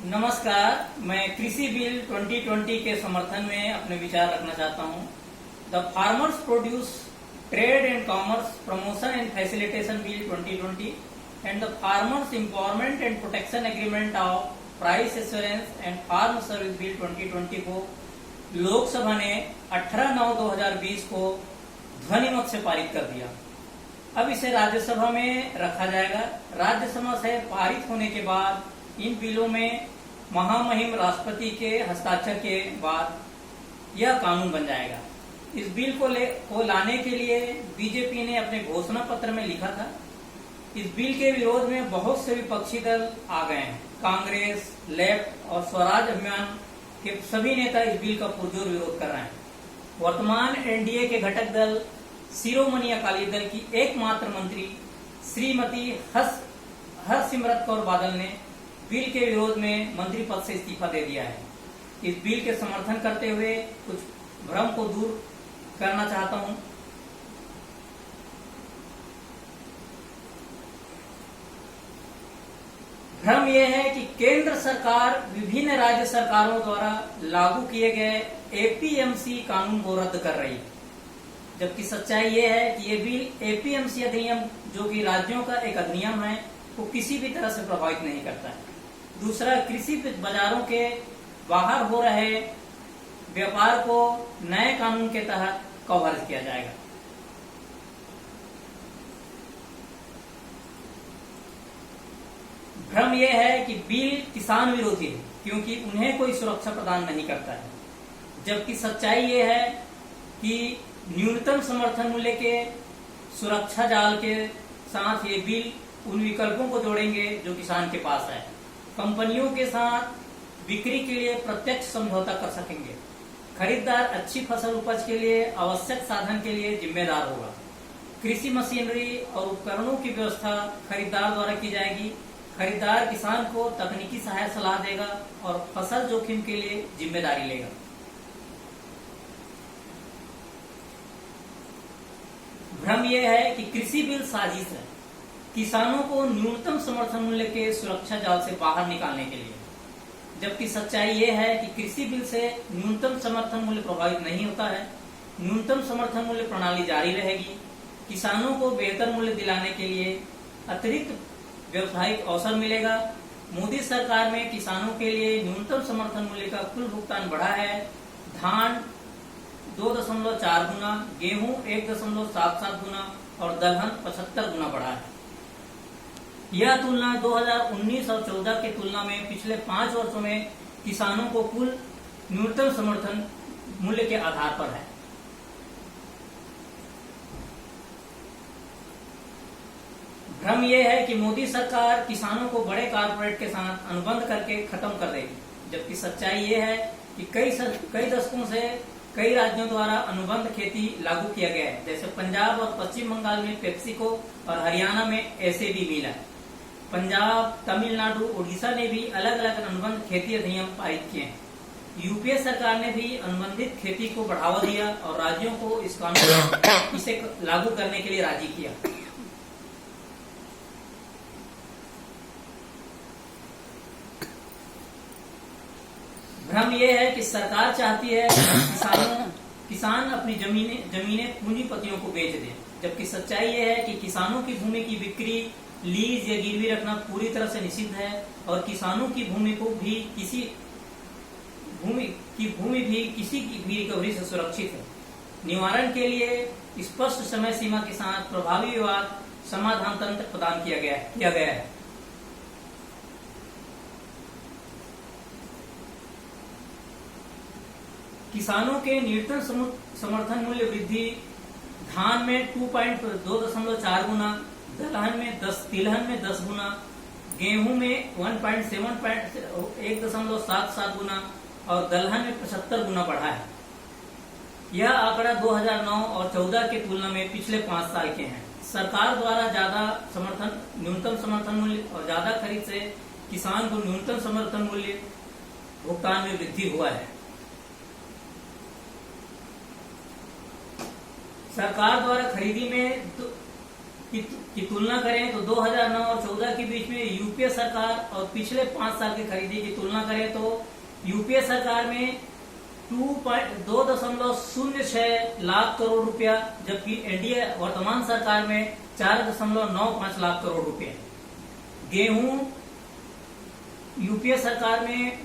नमस्कार, मैं कृषि बिल 2020 के समर्थन में अपने विचार रखना चाहता हूं। The farmers produce trade and commerce promotion and facilitation bill 2020 and the farmers empowerment and protection agreement of price assurance and farm service bill 2020 को लोकसभा ने 18/9/2020 को ध्वनिमत से पारित कर दिया। अब इसे राज्यसभा में रखा जाएगा। राज्यसभा से पारित होने के बाद इन बिलों में महामहिम राष्ट्रपति के हस्ताक्षर के बाद यह कानून बन जाएगा। इस बिल को लाने के लिए बीजेपी ने अपने घोषणा पत्र में लिखा था। इस बिल के विरोध में बहुत से विपक्षी दल आ गए हैं। कांग्रेस, लेफ्ट और स्वराज अभियान के सभी नेता इस बिल का पुरजोर विरोध कर रहे हैं। वर्तमान एनडीए के घटक दल शिरोमणि अकाली दल की एकमात्र मंत्री श्रीमती हरसिमरत कौर बादल ने बिल के विरोध में मंत्री पद से इस्तीफा दे दिया है। इस बिल के समर्थन करते हुए कुछ भ्रम को दूर करना चाहता हूं। भ्रम यह है कि केंद्र सरकार विभिन्न राज्य सरकारों द्वारा लागू किए गए एपीएमसी कानून को रद्द कर रही है, जबकि सच्चाई ये है कि ये बिल एपीएमसी अधिनियम, जो कि राज्यों का एक अधिनियम है, को किसी भी तरह से प्रभावित नहीं करता है। दूसरा, कृषि बाजारों के बाहर हो रहे व्यापार को नए कानून के तहत कवर किया जाएगा। भ्रम यह है कि बिल किसान विरोधी है, क्योंकि उन्हें कोई सुरक्षा प्रदान नहीं करता है, जबकि सच्चाई ये है कि न्यूनतम समर्थन मूल्य के सुरक्षा जाल के साथ ये बिल उन विकल्पों को जोड़ेंगे जो किसान के पास है। कंपनियों के साथ बिक्री के लिए प्रत्यक्ष समझौता कर सकेंगे। खरीदार अच्छी फसल उपज के लिए आवश्यक साधन के लिए जिम्मेदार होगा। कृषि मशीनरी और उपकरणों की व्यवस्था खरीदार द्वारा की जाएगी। खरीदार किसान को तकनीकी सहायता सलाह देगा और फसल जोखिम के लिए जिम्मेदारी लेगा। भ्रम यह है कि कृषि बिल साजिश है किसानों को न्यूनतम समर्थन मूल्य के सुरक्षा जाल से बाहर निकालने के लिए, जबकि सच्चाई ये है कि कृषि बिल से न्यूनतम समर्थन मूल्य प्रभावित नहीं होता है। न्यूनतम समर्थन मूल्य प्रणाली जारी रहेगी। किसानों को बेहतर मूल्य दिलाने के लिए अतिरिक्त व्यवसायिक अवसर मिलेगा। मोदी सरकार में किसानों के लिए न्यूनतम समर्थन मूल्य का कुल भुगतान बढ़ा है। धान 2.4 गुना, गेहूं 1.77 गुना और दलहन 75 गुना बढ़ा है। यह तुलना 2019 और 14 की तुलना में पिछले 5 वर्षों में किसानों को कुल न्यूनतम समर्थन मूल्य के आधार पर है। भ्रम यह है कि मोदी सरकार किसानों को बड़े कारपोरेट के साथ अनुबंध करके खत्म कर देगी, जबकि सच्चाई ये है कि कई दशकों से कई राज्यों द्वारा अनुबंध खेती लागू किया गया है। जैसे पंजाब और पश्चिम बंगाल में पेप्सिको और हरियाणा में एसएबी मिल है। पंजाब, तमिलनाडु, उड़ीसा ने भी अलग अलग अनुबंध खेती अधिनियम पारित किए हैं। यूपीए सरकार ने भी अनुबंधित खेती को बढ़ावा दिया और राज्यों को इस कानून इसे लागू करने के लिए राजी किया। भ्रम यह है कि सरकार चाहती है किसान अपनी जमीनें पूंजीपतियों को बेच दें, जबकि सच्चाई यह है कि किसानों की भूमि की बिक्री, लीज या गिरवी रखना पूरी तरह से निषिद्ध है और किसानों की भूमि भी किसी की भी रिकवरी से सुरक्षित है। निवारण के लिए स्पष्ट समय सीमा के साथ प्रभावी विवाद समाधान तंत्र प्रदान किया गया है। किसानों के न्यूनतम समर्थन मूल्य वृद्धि धान में 2.4 गुना, तिलहन में 10 गुना, गेहूं में 1.77 गुना और दलहन में 75 गुना बढ़ा है। यह आंकड़ा 2009 और 14 की तुलना में पिछले 5 साल के हैं। सरकार द्वारा न्यूनतम समर्थन मूल्य और ज्यादा खरीद से किसान को न्यूनतम समर्थन मूल्य भुगतान में वृद्धि हुआ है। सरकार द्वारा खरीदी में की तुलना करें तो 2009 और 14 के बीच में यूपीए सरकार और पिछले 5 साल की खरीदी की तुलना करें तो यूपीए सरकार में 2.06 लाख करोड़ रुपया, जबकि एनडीए वर्तमान सरकार में 4.95 लाख करोड़ रुपए। गेहूं यूपीए सरकार में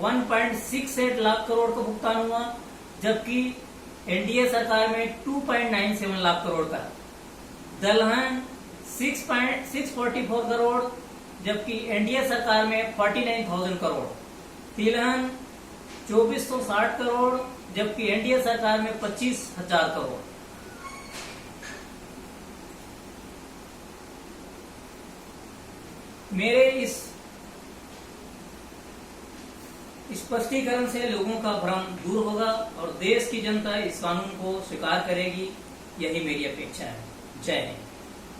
1.68 लाख करोड़ का भुगतान हुआ, जबकि एनडीए सरकार में 2.97 लाख करोड़ का। दलहन 644 करोड़, जबकि एनडीए सरकार में 49,000 करोड़। तिलहन 2460 करोड़, जबकि एनडीए सरकार में 25,000 करोड़। मेरे इस स्पष्टीकरण से लोगों का भ्रम दूर होगा और देश की जनता इस कानून को स्वीकार करेगी, यही मेरी अपेक्षा है। जय हिंद।